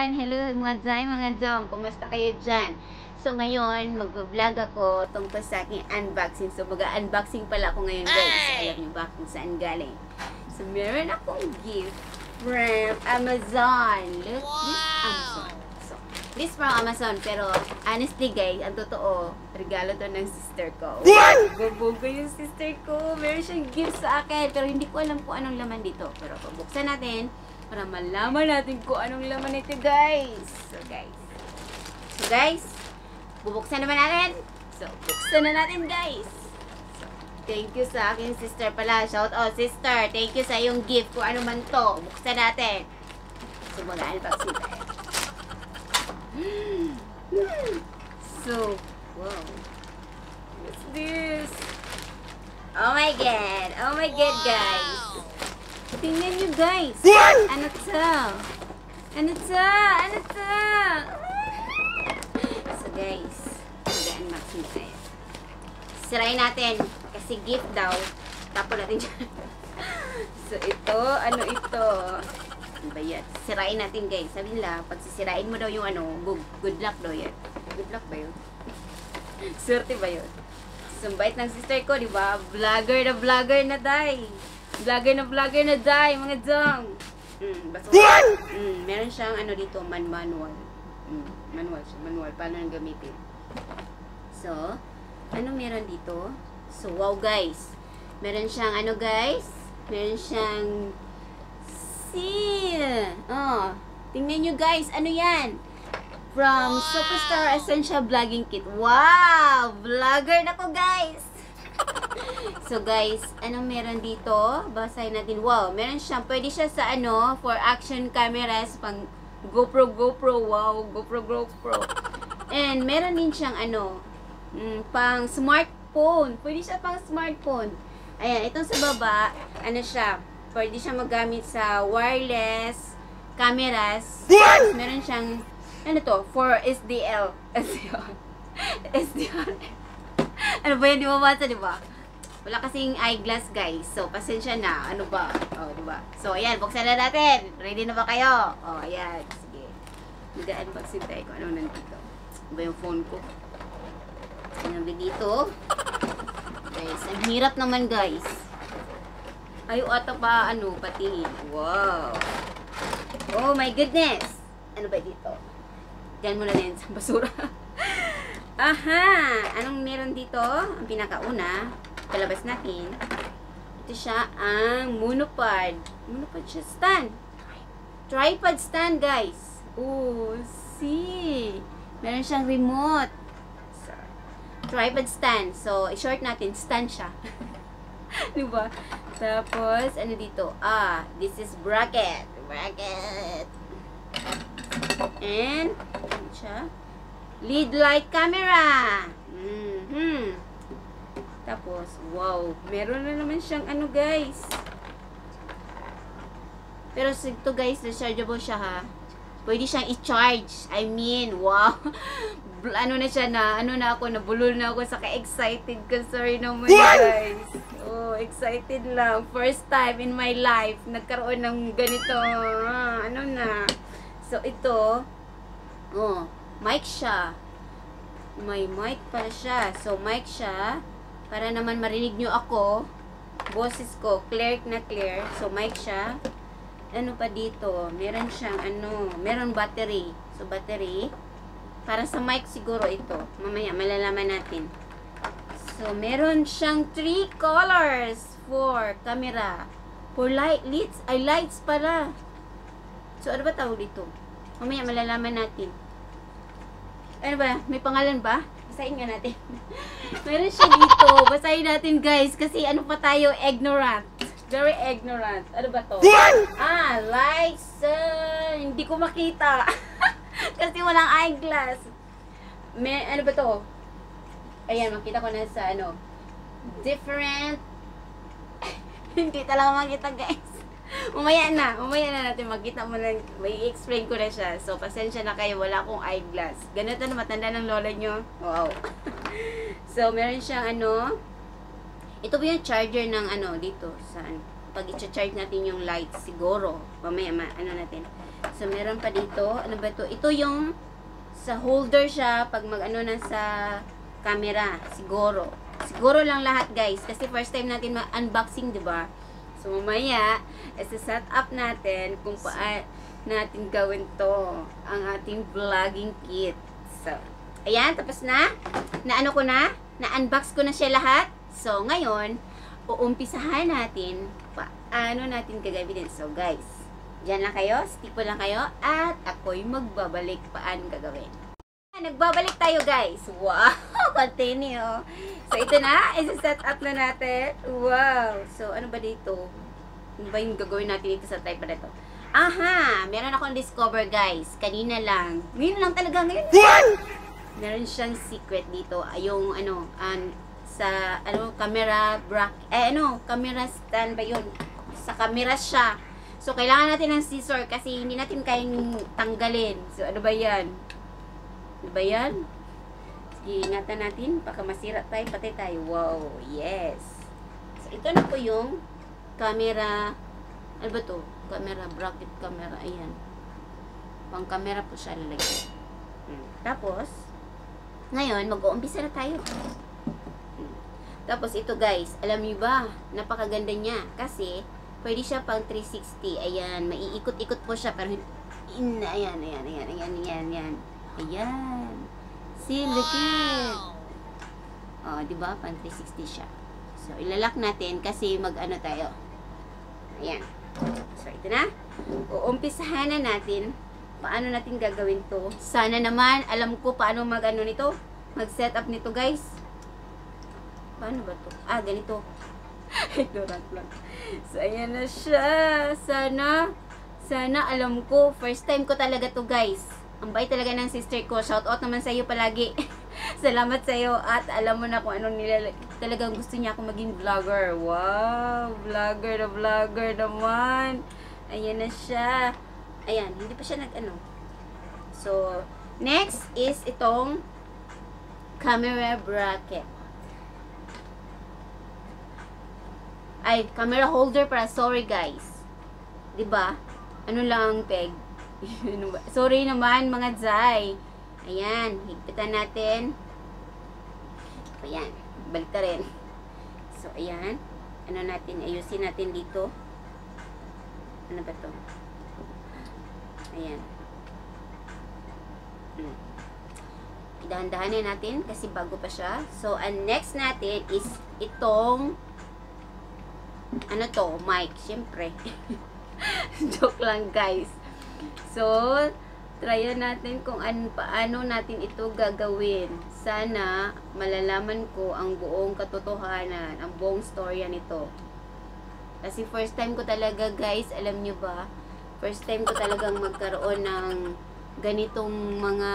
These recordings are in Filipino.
everyone! Hello mga Zay, mga Dong! Kumusta kayo dyan? So ngayon, mag-vlog ako tungkol sa aking unboxing. So mag-unboxing pala ako ngayon guys. Alam niyo ba kung saan galing? So meron akong gift from Amazon. Look, this Amazon. So, this from Amazon. Pero honestly guys, ang totoo, regalo to ng sister ko. Bubugo yung sister ko. Meron siyang gift sa akin. Pero hindi ko alam kung anong laman dito. Pero pabuksan natin para malaman natin kung anong laman nito guys. So guys, bubuksan naman natin. So, buksan na natin guys. So, thank you sa aking sister pala. Shout out sister. Thank you sa iyong gift kung ano man to. Buksan natin. So, mag-unboxing tayo. So, wow. What's this? Oh my god. Oh my god guys. Tingnan nyo guys. Ano to? Ano to? Ano to? So guys, mag-unboxing tayo. Sirain natin. Kasi gift daw. Tapo natin dyan. So ito, ano ito? Ano ba yan? Sirain natin guys. Sabi nila, pag sisirain mo daw yung ano, good luck daw yan. Good luck ba yun? Swerte ba yun? So bait ng sister ko, diba? Vlogger na day. Vlogger na day, mga Dong. Meron siyang ano dito, manual. Manual. Paano nang gamitin? So, ano meron dito? So, wow guys. Meron siyang ano guys? Meron siyang seal. Oh, tingnan nyo guys. Ano yan? From Superstar Essential Vlogging Kit. Wow! Vlogger na ko guys. So guys, anong meron dito? Basahin natin. Wow, meron siyang, pwede siya sa ano, for action cameras, pang GoPro, wow, GoPro. And meron din siyang ano, pang smartphone. Pwede siya pang smartphone. Ayan, itong sa baba, ano siya, pwede siya magamit sa wireless cameras. Tapos meron siyang, ano to, for SDL. SDR. Ano ba yan? Di mabasa, di ba? Wala kasing eyeglass, guys. So, pasensya na. Ano ba? Oh, di ba? So, ayan. Buksan na natin. Ready na ba kayo? Oh, ayan. Sige. Mag-unboxing tayo kung ano nandito. Ano ba yung phone ko? Ano ba dito? Guys, ang hirap naman, guys. Ayaw ata pa, ano, patingin. Wow. Oh, my goodness. Ano ba dito? Diyan mo na din sa basura. Aha! Anong meron dito? Ang pinakauna, palabas natin. Ito siya ang monopod. Monopod siya stand. Tripod stand, guys. Oh, see. Meron siyang remote. Tripod stand. So, i-short natin, stand siya. Diba? Tapos, ano dito? Ah, this is bracket. Bracket. And, ano siya? Lead light camera. Tapos, wow. Meron na naman siyang ano, guys. Pero ito, guys, rechargeable siya, ha. Pwede siyang i-charge. I mean, wow. Ano na siya na, ano na ako, nabulol na ako sa ka-excited ko. Sorry naman, guys. Oh, excited lang. First time in my life, nagkaroon ng ganito. Ano na. So, ito, oh, mic siya. May mic pala siya. So, mic siya. Para naman marinig nyo ako. Boses ko. Clear na clear. So, mic siya. Ano pa dito? Meron siyang ano. Meron battery. So, battery. Para sa mic siguro ito. Mamaya, malalaman natin. So, meron siyang 3 colors for camera. For lights. Ay, lights pala. So, ano ba tawag dito? Mamaya, malalaman natin. Ano ba? May pangalan ba? Basahin nga natin. Meron siya dito. Basahin natin guys. Kasi ano pa tayo? Ignorant. Very ignorant. Ano ba to? Ah, lights. Hindi ko makita. Kasi walang eyeglass. Ano ba to? Ayan, makita ko na sa ano. Different. Hindi talaga makita guys. Umaya na natin makita mo lang, may explain ko na siya. So, pasensya na kayo, wala akong eyeglass. Ganito na matanda ng lola nyo. Wow. So, meron siyang ano, ito po yung charger ng ano, dito, saan? Pag i-charge natin yung lights, siguro, mamaya, ano natin. So, meron pa dito. Ano ba ito? Ito yung sa holder siya pag mag-ano na sa camera. Siguro. Siguro lang lahat, guys. Kasi first time natin ma-unboxing, diba? So, mamaya, isa-set up natin kung paano natin gawin to. Ang ating vlogging kit. So, ayan. Tapos na. Na-ano ko na? Na-unbox ko na siya lahat. So, ngayon, uumpisahan natin paano natin gagawin. So, guys, diyan lang kayo, stick po lang kayo, at ako'y magbabalik paano gagawin. Nagbabalik tayo, guys. Wow! Continue. So, ito na. Isa-set up na natin. Wow! So, ano ba dito? Ano ba yung gagawin natin dito sa type na ito? Aha! Meron akong discover, guys. Kanina lang. Ngayon lang talaga. Ngayon. What? Meron siyang secret dito. Yung, ano, sa, camera camera stand ba yun? Sa camera siya. So, kailangan natin ng scissor kasi hindi natin kayang tanggalin. So, ano ba yan? Ano ba yan? Sige, ingatan natin. Baka masira tayo, patay tayo. Wow, yes. So, ito na po yung camera. Ano ba to? Camera, bracket camera. Ayan. Pang camera po siya lalagyan. Tapos, ngayon, mag-uumpisa na tayo. Tapos, ito guys, alam niyo ba? Napakaganda niya. Kasi, pwede siya pang 360. Ayan, maiikot-ikot po siya. Pero, ayan. Ayan. See, look it. Oh, diba? Pang 360 siya. So, ilalak natin kasi mag-ano tayo. Ayan. So, ito na. Uumpisahan na natin. Paano natin gagawin to? Sana naman, alam ko paano mag-ano nito. Mag-set up nito, guys. Paano ba to? Ah, ganito. Ignorant lang. So, ayan na siya. Sana alam ko. First time ko talaga to, guys. Ang bait talaga ng sister ko. Shout out naman sa iyo palagi. Salamat sa iyo. At alam mo na kung anong talagang gusto niya akong maging vlogger. Wow! Vlogger naman. Ayan na siya. Ayan. Hindi pa siya nag-ano. So, next is itong camera bracket. Ay, camera holder para. Sorry, guys. Diba? Ano lang, peg. Sorry naman, mga Zay. Ayan. Higpitan natin. Ayan. Balik ka rin. So, ayan. Ano natin? Ayusin natin dito. Ano ba to? Ayan. Dahan-dahanin natin kasi bago pa siya. So, ang next natin is itong ano to? Mic. Siyempre. Joke lang, guys. So, tryan natin kung paano natin ito gagawin. Sana malalaman ko ang buong katotohanan, ang buong storya nito. Kasi first time ko talaga, guys, alam nyo ba? First time ko talagang magkaroon ng ganitong mga,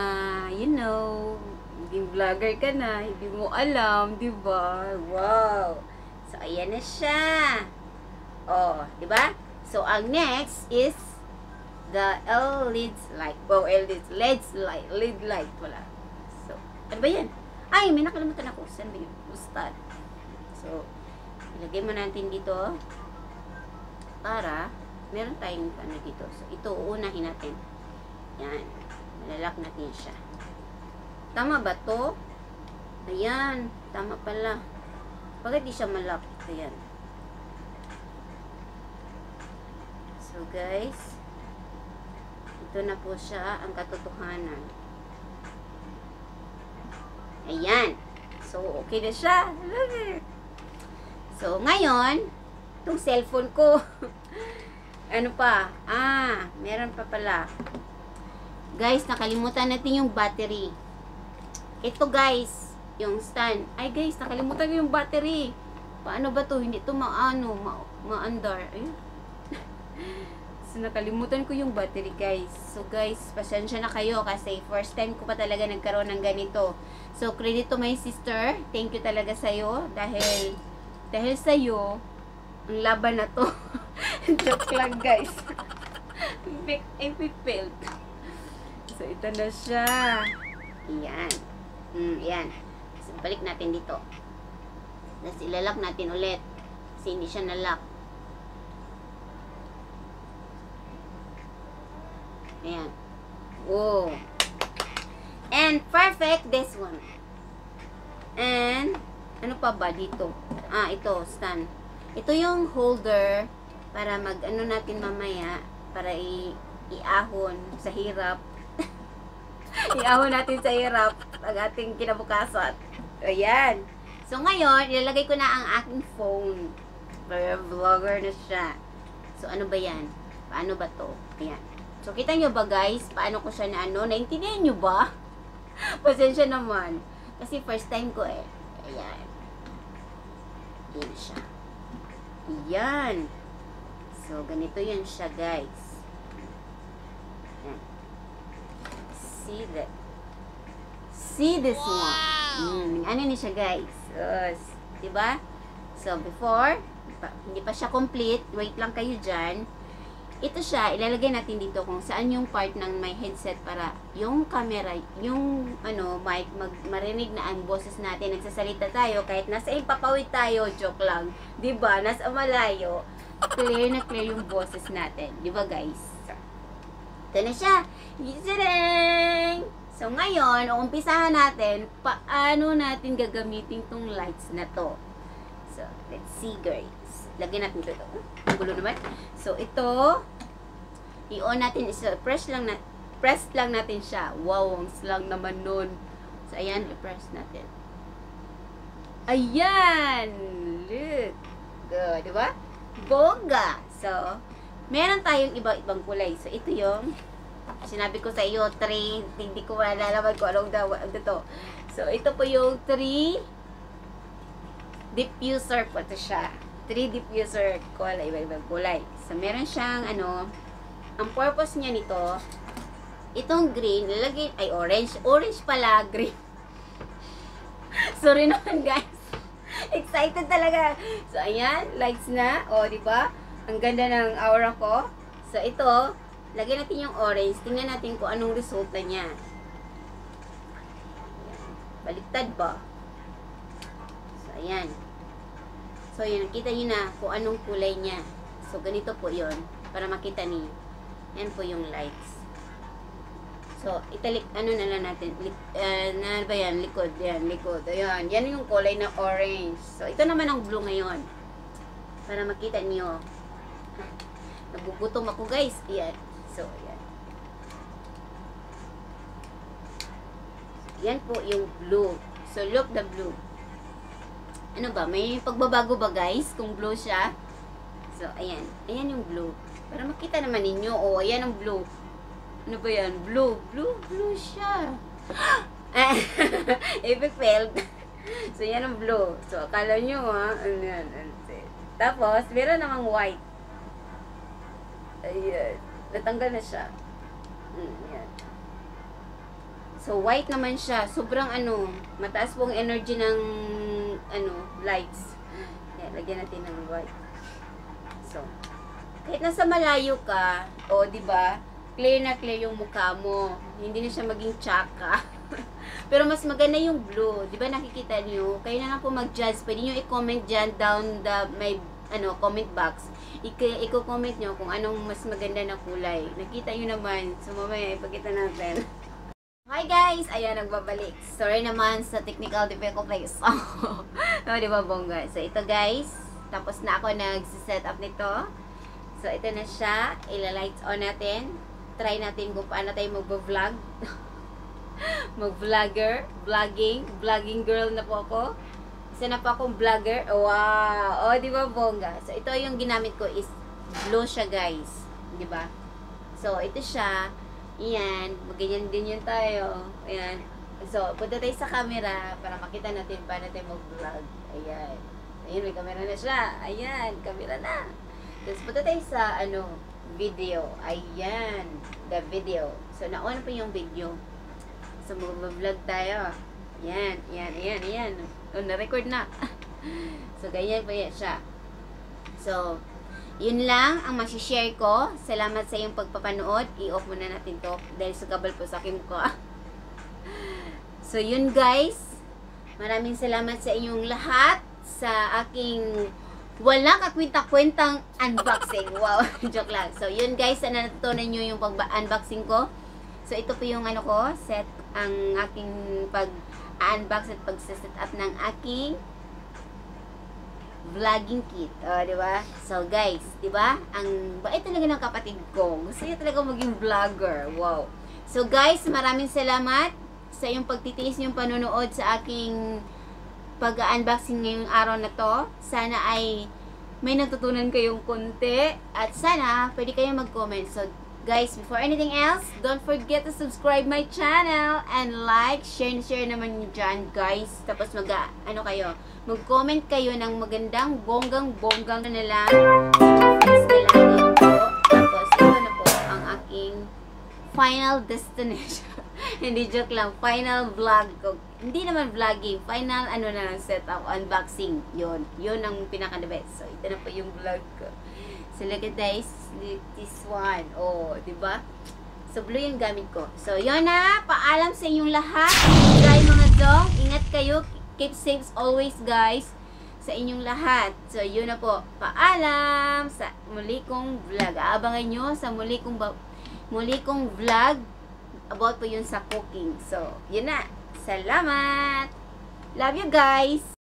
you know, hindi vlogger ka na, hindi mo alam, di ba? Wow! So, ayan na siya. Oh, di ba? So, ang next is the LED light. Wow, LED light. Wala. So, ano ba yan? Ay, may nakalimutan ako. Saan ba yun? Ustad. So, ilagay mo natin dito. Para, meron tayong ano dito. So, ito, uunahin natin. Yan. Malalak natin siya. Tama ba to? Ayan. Tama pala. Bakit di siya malak? Ayan. So, guys, ito na po siya ang katotohanan. Ayan. So, okay na siya. Love it. So, ngayon, itong cellphone ko. Ano pa? Ah, meron pa pala. Guys, nakalimutan natin yung battery. Ito, guys, yung stand. Ay, guys, nakalimutan ko yung battery. Paano ba to? Hindi to maandar. Ayun. So, nakalimutan ko yung battery, guys. So, guys, pasensya na kayo kasi first time ko pa talaga nagkaroon ng ganito. So, credit to my sister. Thank you talaga sa'yo. Dahil sa'yo, ang laban na to. Joke lang, guys. Epic failed. So, ito na siya. Ayan. Ayan. So, balik natin dito. Tapos, ilalak natin ulit. Kasi hindi siya nalock. Ayan. Oh. And perfect this one. And ano pa ba dito? Ito, stand. Ito yung holder para mag-ano natin mamaya para iahon sa hirap. Iahon natin sa hirap ang ating kinabukasan. Ayan. So ngayon, ilalagay ko na ang aking phone. Vlogger na siya. So ano ba yan? Paano ba to? Ayan. So kita nyo ba guys? Paano ko siya na ano? Naintindihan nyo ba? Pasensya naman. Kasi first time ko eh. Ayan. Ayan siya. Ayan. So, ganito yan siya, guys. Ayan. See that? See this one? Ano ni siya, guys? Diba? So, before, hindi pa siya complete. Wait lang kayo dyan. Ito siya, ilalagay natin dito kung saan yung part ng may headset para yung camera, yung mic, marinig na ang boses natin. Nagsasalita tayo kahit nasa impapawid tayo, joke lang. Diba? Nasa malayo, clear na clear yung boses natin. Diba guys? Ito na siya. Yisireng! So ngayon, umpisahan natin paano natin gagamitin tong lights na to. So, let's see guys. Lagyan natin ito. Ang gulo naman. So, ito, i-on natin. Press lang natin siya. Wow, ang slang naman nun. So, ayan, i-press natin. Ayan! Look! Good, diba? Bongga! So, meron tayong iba-ibang kulay. So, ito yung, sinabi ko sa iyo, 3, hindi ko malalaman kung anong to. So, ito po yung 3 diffuser po ito siya. 3 diffuser kulay, iba-ibang kulay. So, meron siyang, ang purpose niya nito, itong green, lalagay, ay orange. Orange pala, green. Sorry naman, guys. Excited talaga. So, ayan, lights na. O, diba? Ang ganda ng aura ko. So, ito, lagyan natin yung orange. Tingnan natin kung anong resulta niya. Ayan. Baliktad ba? So, ayan. So, yun, nakita nyo na kung anong kulay niya. So, ganito po yun. Para makita niyo. Yan po yung lights. So, ano na lang natin. Na ba yan? Likod. Yan, likod. Ayan. Yan yung kulay na orange. So, ito naman ang blue ngayon. Para makita niyo. Nagugutom ako, guys. Ayan. So, ayan. Yan po yung blue. So, look the blue. Ano ba? May pagbabago ba guys? Kung blue siya. So, ayan. Ayan yung blue. Para makita naman ninyo. O, ayan ang blue. Ano ba yan? Blue. Blue siya. If it failed. So, yan ang blue. So, akala nyo ano yan. Tapos, meron namang white. Ayan. Natanggal na siya. Ayan. So, white naman siya. Sobrang mataas pong energy ng lights. Yan, lagyan natin ng white. So, kahit nasa malayo ka, diba, clear na clear yung mukha mo. Hindi na siya maging tsaka. Pero mas maganda yung blue. Diba nakikita niyo? Kayo na lang po mag-judge. Pwede nyo i-comment dyan down comment box. I-comment nyo kung anong mas maganda na kulay. Nakita nyo naman. So, mamaya ipakita natin. Hi guys! Ayan, nagbabalik. Sorry naman sa technical difficulties. Diba bongga? So, ito guys. Tapos na ako nag-set up nito. So, ito na siya. Ila-lights on natin. Try natin kung paano tayo mag-vlog. Mag-vlogger. Vlogging girl na po ako. Isa na po akong vlogger. Wow! Diba bongga? So, ito yung ginamit ko is blue siya guys. Diba? So, ito siya. Ayan, ganyan din yun tayo. Ayan. So, punta tayo sa camera para makita natin paano tayo mag-vlog. Ayan. Ayan, may camera na siya. Ayan, camera na. Tapos, punta tayo sa, video. Ayan, the video. So, nauna pa yung video. So, mag-vlog tayo. Ayan. Na-record na. So, ganyan pa yan siya. So, yun lang ang masishare ko. Salamat sa iyong pagpapanood. I-off muna natin to dahil sugabal po sa akin ko. So yun guys. Maraming salamat sa inyong lahat sa aking Wala kakwenta-kwentang unboxing. Wow, joke lang. So, yun guys, sana natutunan nyo yung pag-unboxing ko. So, ito po yung ano ko, set ang aking pag-unbox at pag-set up ng aking vlogging kit. O, diba? So, guys, diba? Ang bait talaga ng kapatid ko. Gusto niya talaga maging vlogger. Wow. So, guys, maraming salamat sa iyong pagtitiis niyong panonood sa aking pag-unboxing ngayong araw na to. Sana ay may natutunan kayong konti. At sana, pwede kayong mag-comment. So, guys, before anything else, don't forget to subscribe my channel and like, share naman nyo dyan, guys. Tapos mag-comment kayo ng magandang, bonggang na lang. Tapos, ito na po ang aking final destination. Hindi, joke lang. Final vlog ko. Hindi naman vlogging. Final, setup, unboxing. Yun ang pinaka-the best. So, ito na po yung vlog ko. So, look at this one. Oh, diba? So, blue yung gamit ko. So, yun na. Paalam sa inyong lahat. Guys, mga dong. Ingat kayo. Keep safe always, guys. Sa inyong lahat. So, yun na po. Paalam sa muli kong vlog. Aabangan nyo sa muli kong vlog about po yun sa cooking. So, yun na. Salamat! Love you guys!